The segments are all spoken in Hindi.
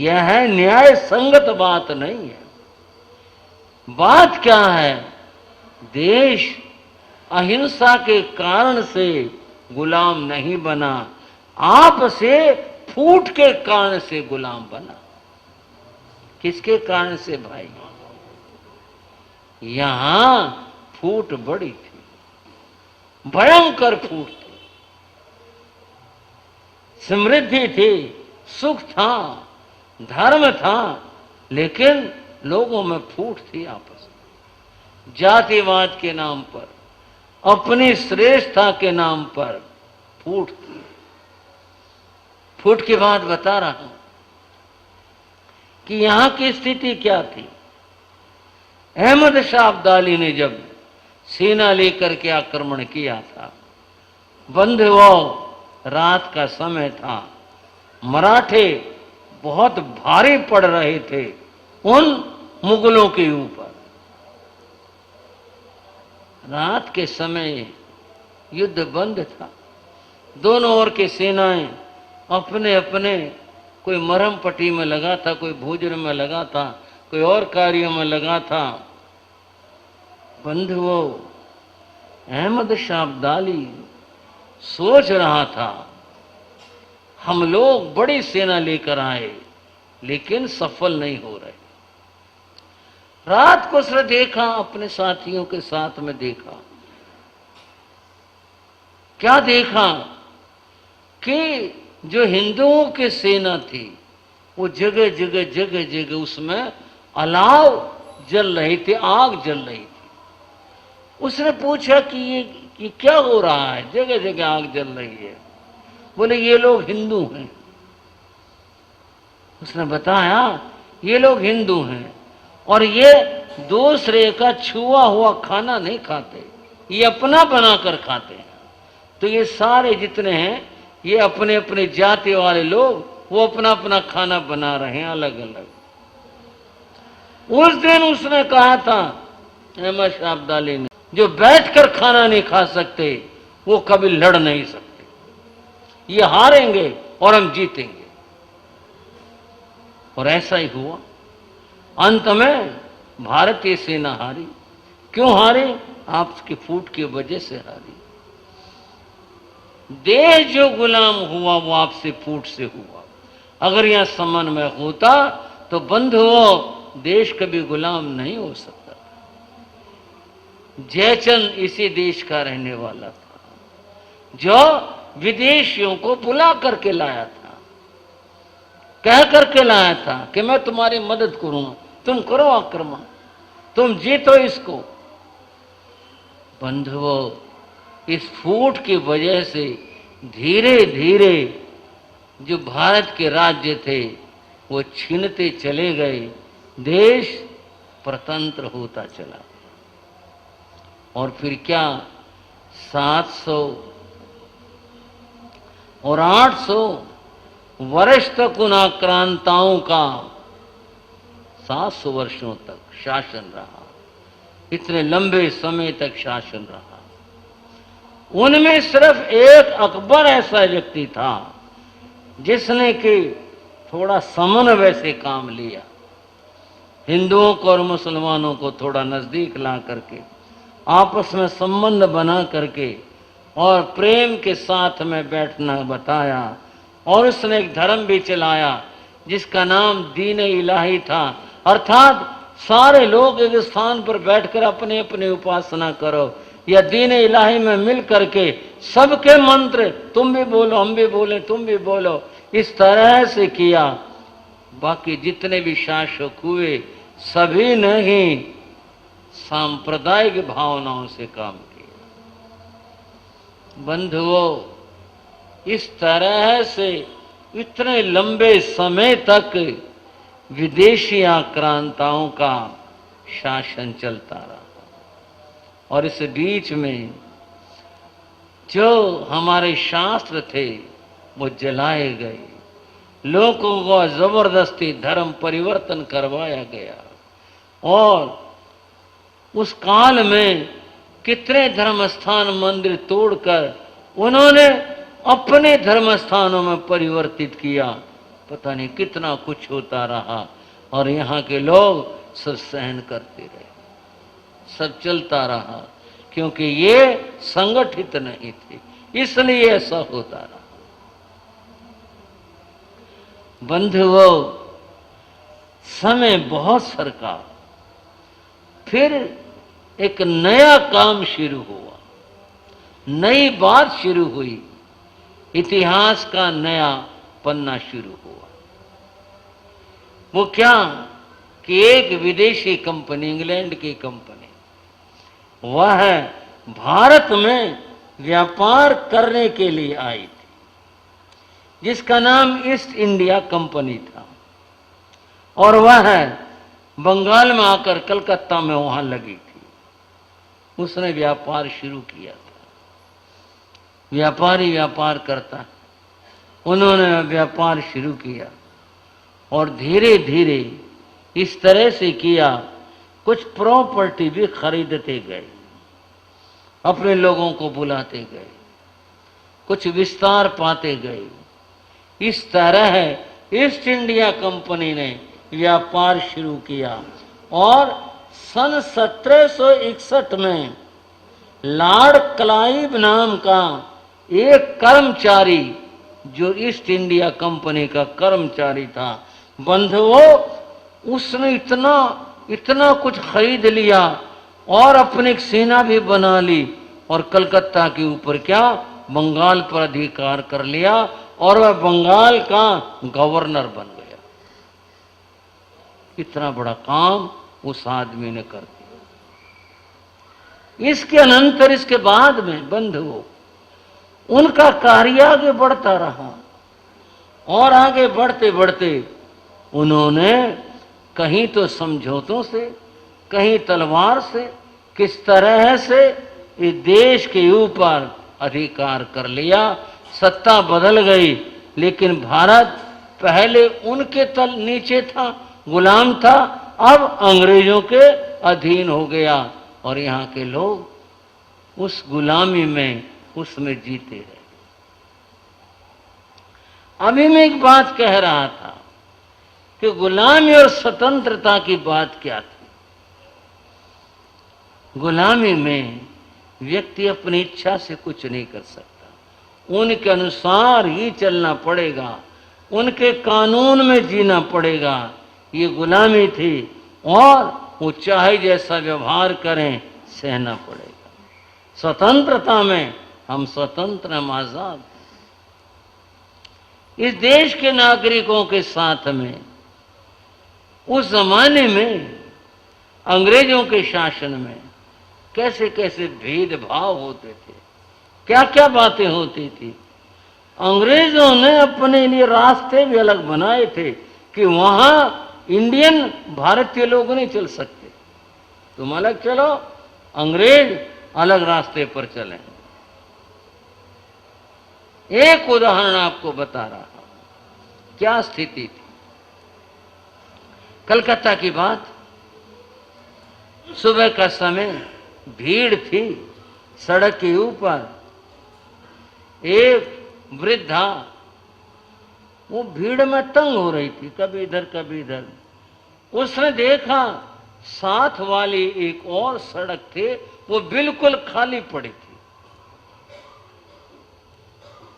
यह न्याय संगत बात नहीं है। बात क्या है? देश अहिंसा के कारण से गुलाम नहीं बना, आप से फूट के कारण से गुलाम बना। किसके कारण से भाई? यहां फूट बड़ी थी, भयंकर फूट थी, समृद्धि थी, सुख था, धर्म था, लेकिन लोगों में फूट थी आपस में। जातिवाद के नाम पर, अपनी श्रेष्ठता के नाम पर फूट थी। फूट की बात बता रहा हूं कि यहां की स्थिति क्या थी। अहमद शाह अब्दाली ने जब सेना लेकर के आक्रमण किया था, बंधुओं रात का समय था, मराठे बहुत भारी पड़ रहे थे उन मुगलों के ऊपर। रात के समय युद्ध बंद था, दोनों ओर की सेनाएं अपने अपने, कोई मरहम पट्टी में लगा था, कोई भोजन में लगा था, कोई और कार्यों में लगा था। बंधुओं, अहमद शाह अब्दाली सोच रहा था, हम लोग बड़ी सेना लेकर आए लेकिन सफल नहीं हो रहे। रात को उसने देखा, अपने साथियों के साथ में देखा, क्या देखा कि जो हिंदुओं की सेना थी वो जगह जगह जगह जगह उसमें अलाव जल रही थी, आग जल रही थी। उसने पूछा कि ये क्या हो रहा है, जगह जगह आग जल रही है? बोले ये लोग हिंदू हैं। उसने बताया ये लोग हिंदू हैं और ये दूसरे का छुआ हुआ खाना नहीं खाते, ये अपना बनाकर खाते हैं। तो ये सारे जितने हैं ये अपने अपने जाति वाले लोग, वो अपना अपना खाना बना रहे हैं अलग अलग। उस दिन उसने कहा था अहमद शाह अब्दाली ने, जो बैठकर खाना नहीं खा सकते वो कभी लड़ नहीं सकते, ये हारेंगे और हम जीतेंगे। और ऐसा ही हुआ। अंत में भारतीय सेना हारी। क्यों हारी? आपकी फूट की वजह से हारी। देश जो गुलाम हुआ वो आपसे फूट से हुआ। अगर यहां समन्वय होता तो बंधुओं देश कभी गुलाम नहीं हो सकता। जयचंद इसी देश का रहने वाला था, जो विदेशियों को बुला करके लाया था, कह करके लाया था कि मैं तुम्हारी मदद करूंगा, तुम करो आक्रमण, तुम जीतो इसको। बंधुओं, इस फूट की वजह से धीरे धीरे जो भारत के राज्य थे वो छीनते चले गए, देश परतंत्र होता चला। और फिर क्या 700 और 800 वर्ष तक उन आक्रांताओं का 700 वर्षों तक शासन रहा। इतने लंबे समय तक शासन रहा। उनमें सिर्फ एक अकबर ऐसा व्यक्ति था जिसने कि थोड़ा समन्वय से काम लिया, हिंदुओं को और मुसलमानों को थोड़ा नजदीक ला करके, आपस में संबंध बना करके और प्रेम के साथ में बैठना बताया। और उसने एक धर्म भी चलाया जिसका नाम दीन इलाही था, अर्थात सारे लोग एक स्थान पर बैठकर अपने अपने उपासना करो, या दीन इलाही में मिल करके सबके मंत्र, तुम भी बोलो हम भी बोले तुम भी बोलो, इस तरह से किया। बाकी जितने भी शासक हुए सभी ने ही सांप्रदायिक भावनाओं से काम किया। बंधुओं, इस तरह से इतने लंबे समय तक विदेशी आक्रांताओं का शासन चलता रहा। और इस बीच में जो हमारे शास्त्र थे वो जलाए गए, लोगों को जबरदस्ती धर्म परिवर्तन करवाया गया। और उस काल में कितने धर्म स्थान मंदिर तोड़कर उन्होंने अपने धर्म स्थानों में परिवर्तित किया। पता नहीं कितना कुछ होता रहा और यहाँ के लोग सब सहन करते रहे, सब चलता रहा, क्योंकि ये संगठित नहीं थे, इसलिए ऐसा होता रहा। बंधुओं, समय बहुत सरका, फिर एक नया काम शुरू हुआ, नई बात शुरू हुई, इतिहास का नया पन्ना शुरू हुआ। वो क्या कि एक विदेशी कंपनी, इंग्लैंड की कंपनी, वह भारत में व्यापार करने के लिए आई थी, जिसका नाम ईस्ट इंडिया कंपनी था, और वह बंगाल में आकर कलकत्ता में वहां लगी थी। उसने व्यापार शुरू किया था। व्यापारी व्यापार करता है, उन्होंने व्यापार शुरू किया और धीरे धीरे इस तरह से किया, कुछ प्रॉपर्टी भी खरीदते गए, अपने लोगों को बुलाते गए, कुछ विस्तार पाते गए। इस तरह ईस्ट इंडिया कंपनी ने व्यापार शुरू किया और सन 1761 में लॉर्ड क्लाइव नाम का एक कर्मचारी, जो ईस्ट इंडिया कंपनी का कर्मचारी था, बंधुओं, उसने इतना कुछ खरीद लिया और अपनी एक सेना भी बना ली और कलकत्ता के ऊपर क्या, बंगाल पर अधिकार कर लिया और वह बंगाल का गवर्नर बन गया। इतना बड़ा काम उस आदमी ने कर दिया। इसके अनंतर, इसके बाद में बंधुओं, उनका कार्य आगे बढ़ता रहा और आगे बढ़ते बढ़ते उन्होंने कहीं तो समझौतों से, कहीं तलवार से, किस तरह से इस देश के ऊपर अधिकार कर लिया। सत्ता बदल गई, लेकिन भारत पहले उनके तल नीचे था, गुलाम था, अब अंग्रेजों के अधीन हो गया और यहाँ के लोग उस गुलामी में, उसमें जीते रहे। अभी मैं एक बात कह रहा था कि गुलामी और स्वतंत्रता की बात क्या थी। गुलामी में व्यक्ति अपनी इच्छा से कुछ नहीं कर सकता, उनके अनुसार ही चलना पड़ेगा, उनके कानून में जीना पड़ेगा। ये गुलामी थी और वो चाहे जैसा व्यवहार करें, सहना पड़ेगा। स्वतंत्रता में हम स्वतंत्र, हम आजाद। इस देश के नागरिकों के साथ में उस जमाने में, अंग्रेजों के शासन में कैसे कैसे भेदभाव होते थे, क्या क्या बातें होती थी। अंग्रेजों ने अपने लिए रास्ते भी अलग बनाए थे कि वहां इंडियन, भारतीय लोग नहीं चल सकते, तुम अलग चलो, अंग्रेज अलग रास्ते पर चलें। एक उदाहरण आपको बता रहा हूं, क्या स्थिति थी। कलकत्ता की बात, सुबह का समय, भीड़ थी सड़क के ऊपर। एक वृद्धा वो भीड़ में तंग हो रही थी, कभी इधर कभी इधर। उसने देखा साथ वाली एक और सड़क थी, वो बिल्कुल खाली पड़ी थी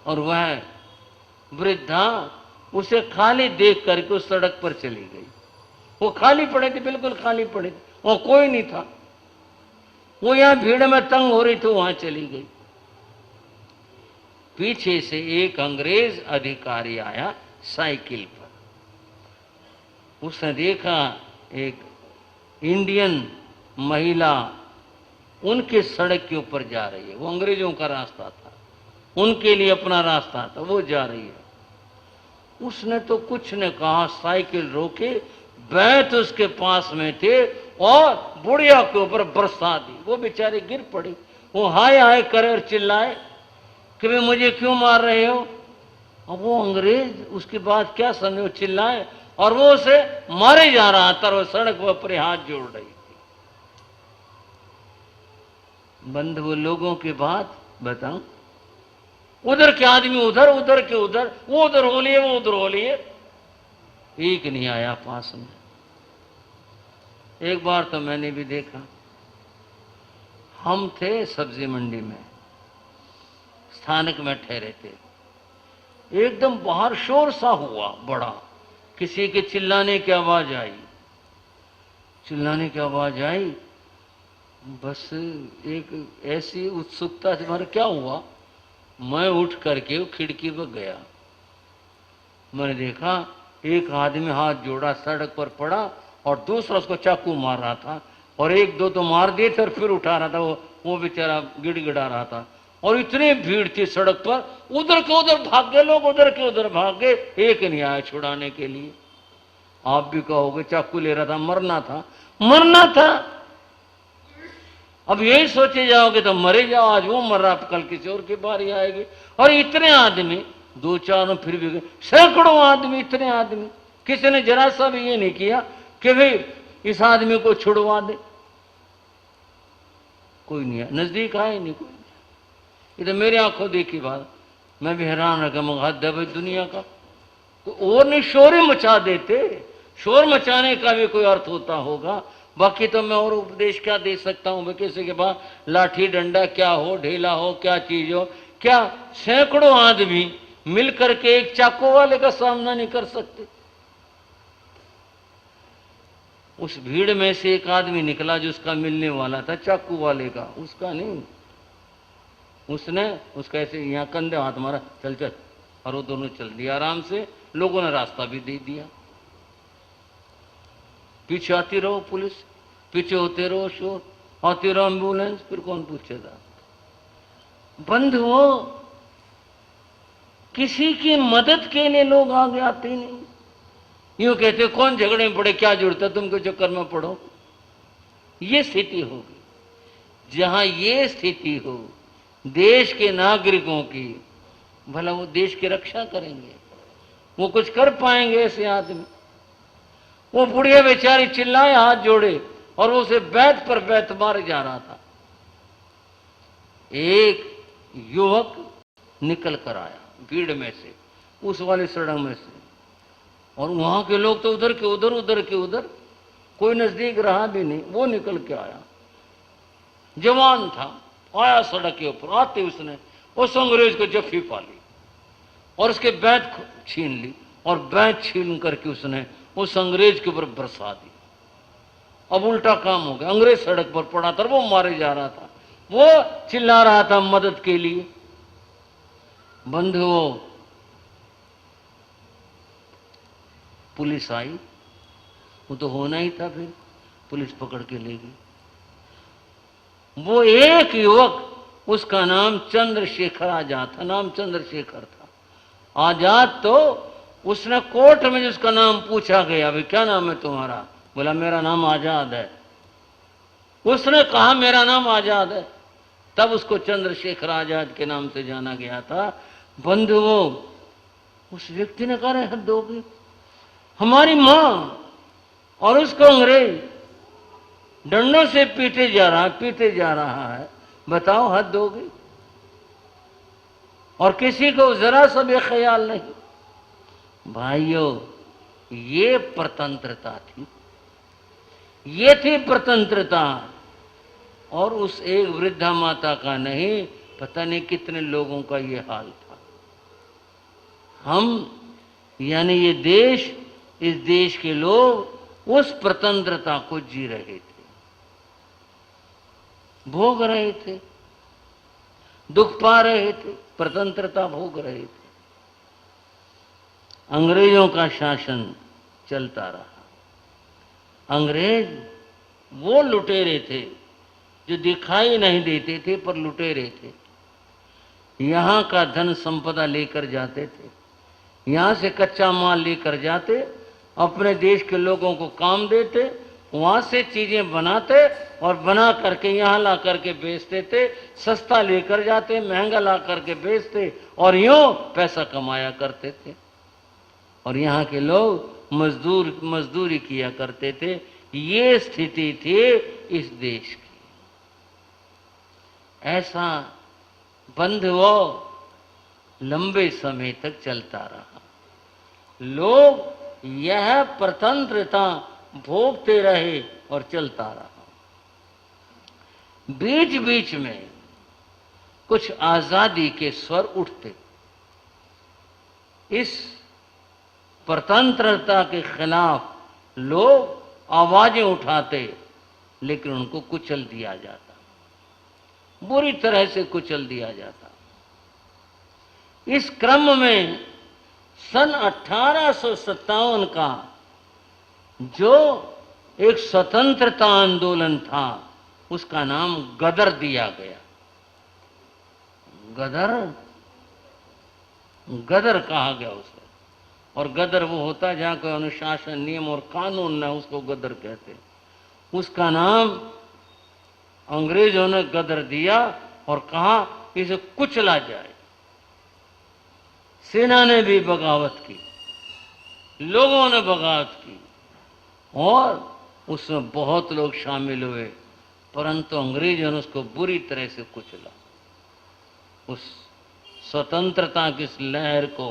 और वह वृद्धा उसे खाली देख करके उस सड़क पर चली गई। वो खाली पड़े थे, बिल्कुल खाली पड़े थे, वहां कोई नहीं था। वो यहां भीड़ में तंग हो रही थी, वहां चली गई। पीछे से एक अंग्रेज अधिकारी आया साइकिल पर। उसने देखा एक इंडियन महिला उनके सड़क के ऊपर जा रही है। वो अंग्रेजों का रास्ता था, उनके लिए अपना रास्ता था, वो जा रही है। उसने तो कुछ न कहा, साइकिल रोके, बैठ उसके पास में थे और बुढ़िया के ऊपर बरसा दी। वो बेचारी गिर पड़ी। वो हाय हाय करे और चिल्लाए कि वे मुझे क्यों मार रहे हो। अब वो अंग्रेज उसकी बात क्या समझो, चिल्लाए और वो उसे मारे जा रहा था। वो सड़क पर अपने हाथ जोड़ रही थी। बंधु, लोगों की बात बताऊं, उधर के आदमी उधर, उधर के उधर, वो उधर हो लिए, वो उधर हो लिए। एक नहीं आया पास में। एक बार तो मैंने भी देखा, हम थे सब्जी मंडी में, स्थानक में ठहरे थे, एकदम बाहर शोर सा हुआ बड़ा, किसी के चिल्लाने की आवाज आई, चिल्लाने की आवाज आई। बस एक ऐसी उत्सुकता से मारे क्या हुआ, मैं उठ करके खिड़की पर गया। मैंने देखा एक आदमी हाथ जोड़ा सड़क पर पड़ा और दूसरा उसको चाकू मार रहा था, और एक दो तो मार दिए थे और फिर उठा रहा था, वो बेचारा गिड़गिड़ा रहा था। और इतनी भीड़ थी सड़क पर, उधर के उधर भाग गए लोग, उधर के उधर भाग गए, एक नहीं आया छुड़ाने के लिए। आप भी कहोगे चाकू ले रहा था, मरना था, मरना था। अब यही सोचे जाओगे तो मरे जाओ, आज वो मर रहा, कल किसी और की बारी आएगी। और इतने आदमी, दो चारों फिर भी गए, सैकड़ों आदमी, इतने आदमी, किसी ने जरा सा भी ये नहीं किया कि भाई इस आदमी को छुड़वा दे। कोई नहीं है, नजदीक आए नहीं कोई। ये तो मेरी आंखों देखी बात, मैं भी हैरान रखा, मगर हद है भाई दुनिया का। तो और नहीं शोर ही मचा देते, शोर मचाने का भी कोई अर्थ होता होगा। बाकी तो मैं और उपदेश क्या दे सकता हूं, किसी के पास लाठी डंडा क्या हो, ढेला हो, क्या चीज हो, क्या सैकड़ों आदमी मिलकर के एक चाकू वाले का सामना नहीं कर सकते। उस भीड़ में से एक आदमी निकला जो उसका मिलने वाला था, चाकू वाले का, उसका नहीं। उसने उसका ऐसे यहाँ कंधे हाथ मारा, चल चल, और वो दोनों चल दिया आराम से। लोगों ने रास्ता भी दे दिया। पीछे आती रहो पुलिस, पीछे होते रहो शोर, आती रहो एम्बुलेंस, फिर कौन पूछेगा। बंधुओं, किसी की मदद के लिए लोग आगे आते नहीं। यूं कहते कौन झगड़े में पड़े, क्या जरूरत है तुमको चक्कर में पड़ो। ये स्थिति होगी। जहां ये स्थिति हो देश के नागरिकों की, भला वो देश की रक्षा करेंगे, वो कुछ कर पाएंगे ऐसे आदमी। वो बुढ़िया बेचारी चिल्लाए, हाथ जोड़े, और उसे बैत पर बैत मारे जा रहा था। एक युवक निकल कर आया भीड़ में से, उस वाले सड़क में से, और वहां के लोग तो उधर के उधर, उधर के उधर, कोई नजदीक रहा भी नहीं। वो निकल के आया, जवान था, आया सड़क के ऊपर। आते उसने उस अंग्रेज को जफ्फी पा ली और उसके बैत छीन ली, और बैत छीन करके उसने उस अंग्रेज के ऊपर बरसा दी। अब उल्टा काम हो गया, अंग्रेज सड़क पर पड़ा था, वो मारे जा रहा था, वो चिल्ला रहा था मदद के लिए। बंधुओं, पुलिस आई, वो तो होना ही था, फिर पुलिस पकड़ के ले गई। वो एक युवक, उसका नाम चंद्रशेखर आजाद था, नाम चंद्रशेखर था आजाद। तो उसने कोर्ट में जिसका नाम पूछा गया, भाई क्या नाम है तुम्हारा, बोला मेरा नाम आजाद है। उसने कहा मेरा नाम आजाद है, तब उसको चंद्रशेखर आजाद के नाम से जाना गया था। बंधुओं, उस व्यक्ति ने कहा हद होगी, हमारी मां और उसको अंग्रेज डंडों से पीटे जा रहा है, बताओ हद होगी। और किसी को जरा सा भी ख्याल नहीं। भाइयों, ये प्रतंत्रता थी, ये थी प्रतंत्रता। और उस एक वृद्धा माता का नहीं, पता नहीं कितने लोगों का ये हाल था। हम यानी ये देश, इस देश के लोग उस प्रतंत्रता को जी रहे थे, भोग रहे थे, दुख पा रहे थे, प्रतंत्रता भोग रहे थे। अंग्रेजों का शासन चलता रहा। अंग्रेज वो लुटेरे थे जो दिखाई नहीं देते थे पर लुटेरे थे। यहां का धन संपदा लेकर जाते थे, यहां से कच्चा माल लेकर जाते, अपने देश के लोगों को काम देते, वहां से चीजें बनाते और बना करके यहां ला करके बेचते थे। सस्ता लेकर जाते, महंगा ला करके बेचते, और यूं पैसा कमाया करते थे। और यहाँ के लोग मजदूरी किया करते थे। ये स्थिति थी इस देश की। ऐसा बंधुओं लंबे समय तक चलता रहा। लोग यह प्रतंत्रता भोगते रहे और चलता रहा। बीच बीच में कुछ आजादी के स्वर उठते, इस प्रतंत्रता के खिलाफ लोग आवाजें उठाते, लेकिन उनको कुचल दिया जाता, बुरी तरह से कुचल दिया जाता। इस क्रम में सन 1857 का जो एक स्वतंत्रता आंदोलन था, उसका नाम गदर दिया गया। गदर, गदर कहा गया उसे। और गदर वो होता है जहां कोई अनुशासन, नियम और कानून न, उसको गदर कहते। उसका नाम अंग्रेजों ने गदर दिया और कहा इसे कुचला जाए। सेना ने भी बगावत की, लोगों ने बगावत की और उसमें बहुत लोग शामिल हुए, परंतु अंग्रेजों ने उसको बुरी तरह से कुचला। उस स्वतंत्रता की लहर को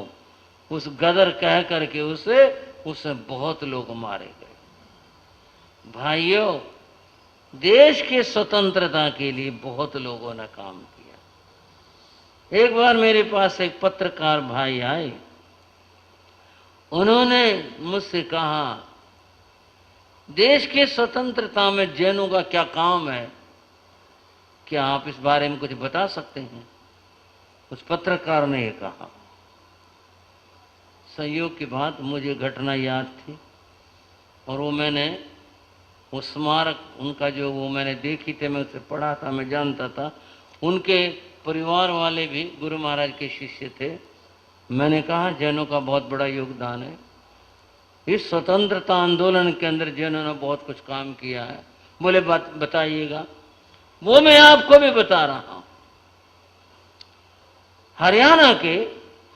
उस गदर कह करके उसमें बहुत लोग मारे गए। भाइयों, देश के स्वतंत्रता के लिए बहुत लोगों ने काम किया। एक बार मेरे पास एक पत्रकार भाई आए, उन्होंने मुझसे कहा, देश के स्वतंत्रता में जैनों का क्या काम है, क्या आप इस बारे में कुछ बता सकते हैं? उस पत्रकार ने ये कहा। संयोग की बात, मुझे घटना याद थी और वो स्मारक उनका जो वो मैंने देखी थी, मैं उसे पढ़ा था, मैं जानता था। उनके परिवार वाले भी गुरु महाराज के शिष्य थे। मैंने कहा जैनों का बहुत बड़ा योगदान है इस स्वतंत्रता आंदोलन के अंदर, जैनों ने बहुत कुछ काम किया है। बोले बताइएगा। वो मैं आपको भी बता रहा हूं। हरियाणा के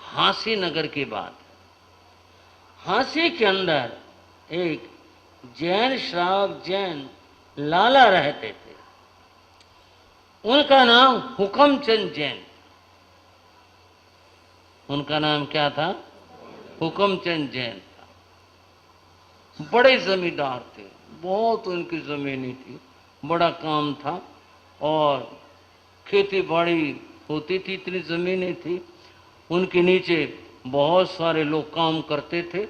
हांसी नगर की बात। हांसी के अंदर एक जैन श्रावक जैन लाला रहते थे। उनका नाम हुकमचंद जैन। उनका नाम क्या था? हुकमचंद जैन था। बड़े जमींदार थे, बहुत उनकी जमीनें थी, बड़ा काम था और खेती बाड़ी होती थी, इतनी जमीनें थी। उनके नीचे बहुत सारे लोग काम करते थे